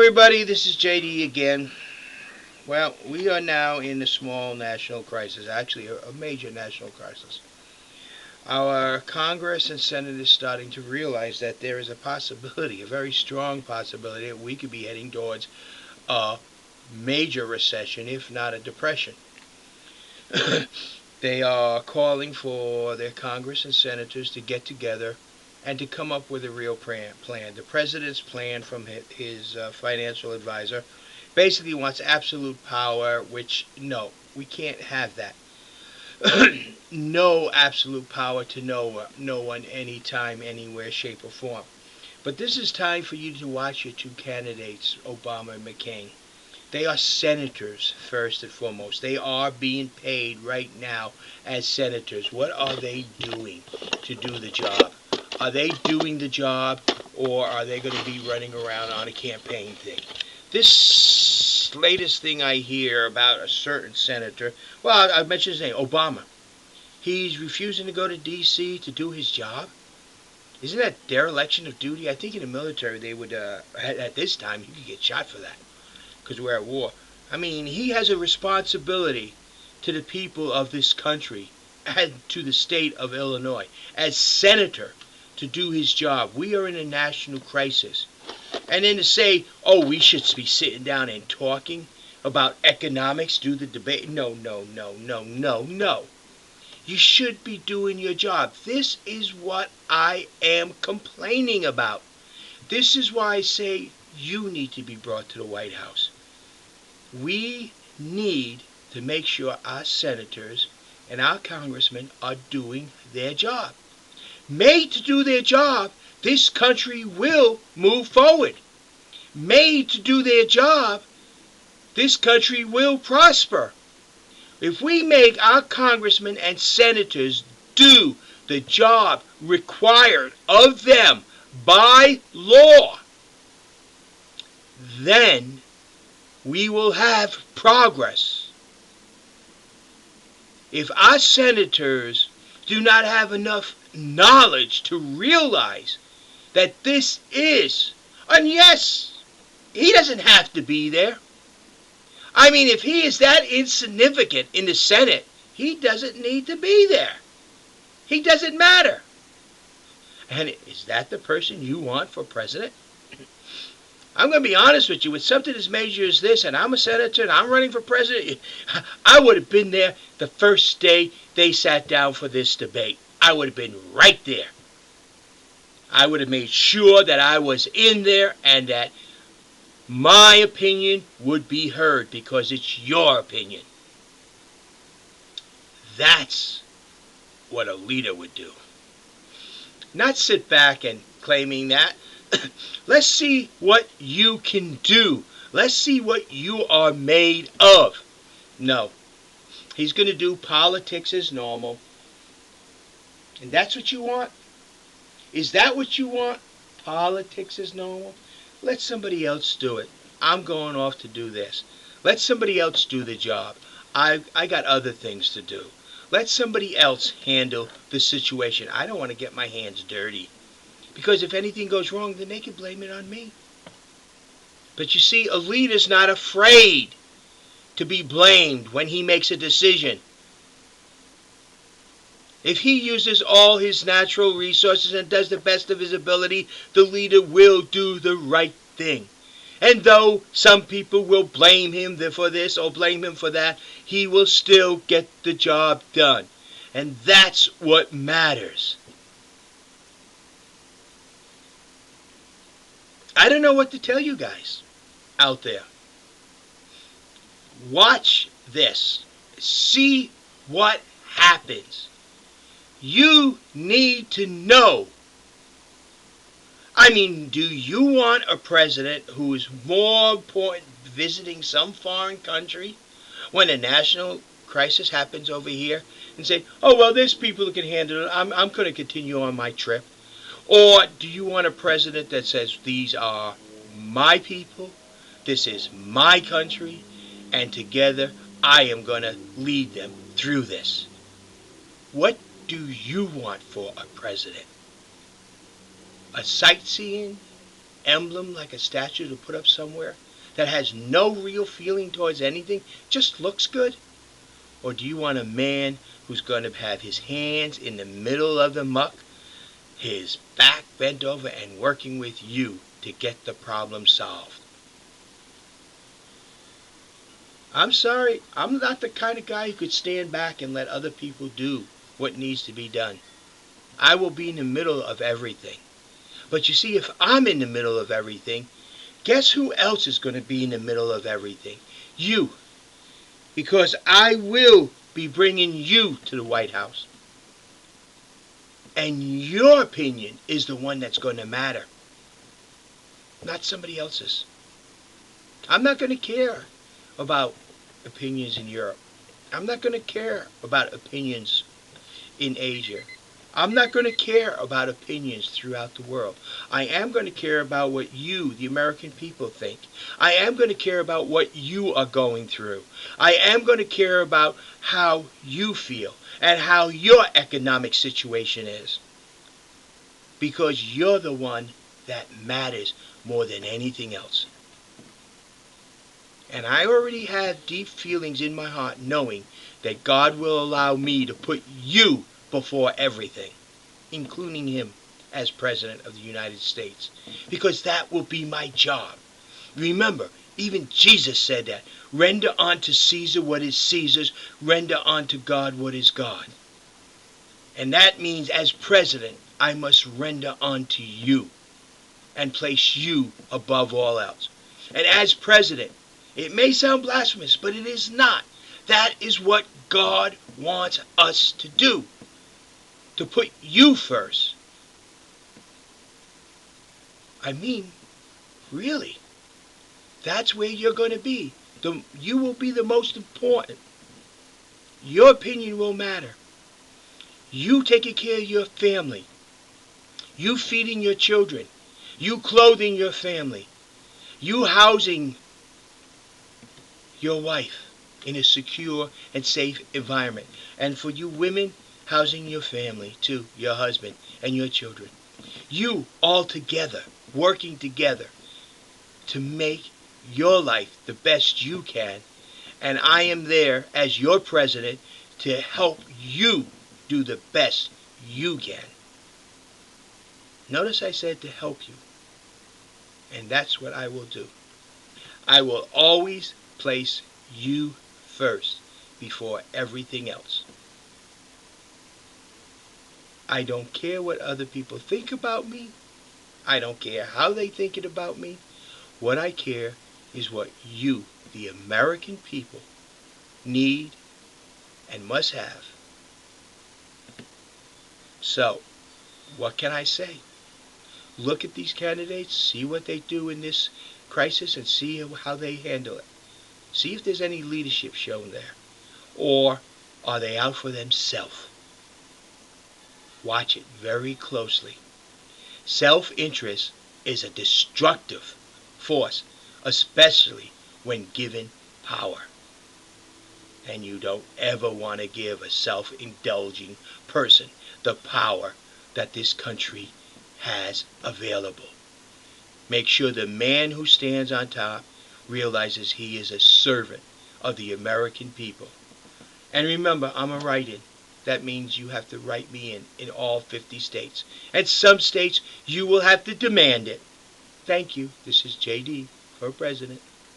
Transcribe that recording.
everybody, this is JD again. Well, we are now in a small national crisis, actually a major national crisis. Our Congress and Senate is starting to realize that there is a possibility, a very strong possibility, that we could be heading towards a major recession, if not a depression. They are calling for their Congress and senators to get together and to come up with a real plan. The president's plan from his financial advisor basically wants absolute power, which, no, we can't have that. No absolute power to no one, anytime, anywhere, shape, or form. But this is time for you to watch your two candidates, Obama and McCain. They are senators, first and foremost. They are being paid right now as senators. What are they doing to do the job? Are they doing the job, or are they going to be running around on a campaign thing? This latest thing I hear about a certain senator, well, I mentioned his name, Obama. He's refusing to go to D.C. to do his job. Isn't that dereliction of duty? I think in the military they would, at this time, you could get shot for that, because we're at war. I mean, he has a responsibility to the people of this country and to the state of Illinois as senator to do his job. We are in a national crisis. And then to say, oh, we should be sitting down and talking about economics, do the debate. No. You should be doing your job. This is what I am complaining about. This is why I say you need to be brought to the White House. We need to make sure our senators and our congressmen are doing their job. Made to do their job, this country will move forward. Made to do their job, this country will prosper. If we make our congressmen and senators do the job required of them by law, then we will have progress. If our senators do not have enough knowledge to realize that this is, and yes, he doesn't have to be there. I mean, if he is that insignificant in the Senate, he doesn't need to be there. He doesn't matter. And is that the person you want for president? I'm going to be honest with you, with something as major as this, and I'm a senator and I'm running for president, I would have been there the first day they sat down for this debate. I would have been right there. I would have made sure that I was in there and that my opinion would be heard, because it's your opinion. That's what a leader would do. Not sit back and claiming that. Let's see what you can do. Let's see what you are made of. No. He's going to do politics as normal. And that's what you want? Is that what you want? Politics as normal? Let somebody else do it. I'm going off to do this. Let somebody else do the job. I got other things to do. Let somebody else handle the situation. I don't want to get my hands dirty. Because if anything goes wrong, then they can blame it on me. But you see, a leader's not afraid to be blamed when he makes a decision. If he uses all his natural resources and does the best of his ability, the leader will do the right thing. And though some people will blame him for this or blame him for that, he will still get the job done. And that's what matters. I don't know what to tell you guys out there. Watch this. See what happens. You need to know. I mean, do you want a president who is more important visiting some foreign country when a national crisis happens over here and say, oh, well, there's people who can handle it. I'm going to continue on my trip. Or do you want a president that says, these are my people, this is my country, and together I am going to lead them through this? What do you want for a president? A sightseeing emblem like a statue to put up somewhere that has no real feeling towards anything, just looks good? Or do you want a man who's going to have his hands in the middle of the muck, his back bent over, and working with you to get the problem solved? I'm sorry, I'm not the kind of guy who could stand back and let other people do what needs to be done. I will be in the middle of everything. But you see, if I'm in the middle of everything, guess who else is going to be in the middle of everything? You. Because I will be bringing you to the White House. And your opinion is the one that's going to matter, not somebody else's. I'm not going to care about opinions in Europe. I'm not going to care about opinions in Asia. I'm not going to care about opinions throughout the world. I am going to care about what you, the American people, think. I am going to care about what you are going through. I am going to care about how you feel and how your economic situation is. Because you're the one that matters more than anything else. And I already have deep feelings in my heart knowing that God will allow me to put you before everything, including him as President of the United States, because that will be my job. Remember, even Jesus said that. Render unto Caesar what is Caesar's, render unto God what is God. And that means as President, I must render unto you and place you above all else. And as President, it may sound blasphemous, but it is not. That is what God wants us to do. To put you first. I mean, really. That's where you're going to be. You will be the most important. Your opinion will matter. You taking care of your family. You feeding your children. You clothing your family. You housing your wife in a secure and safe environment. And for you women, housing your family too, your husband and your children. You all together, working together to make your life the best you can. And I am there as your president to help you do the best you can. Notice I said to help you. And that's what I will do. I will always place you first before everything else. I don't care what other people think about me. I don't care how they think it about me. What I care is what you, the American people, need and must have. So, what can I say? Look at these candidates, see what they do in this crisis, and see how they handle it. See if there's any leadership shown there. Or are they out for themselves? Watch it very closely. Self-interest is a destructive force, especially when given power. And you don't ever want to give a self-indulging person the power that this country has available. Make sure the man who stands on top realizes he is a servant of the American people. And remember, I'm a write-in. That means you have to write me in all 50 states. And some states, you will have to demand it. Thank you. This is JD for President.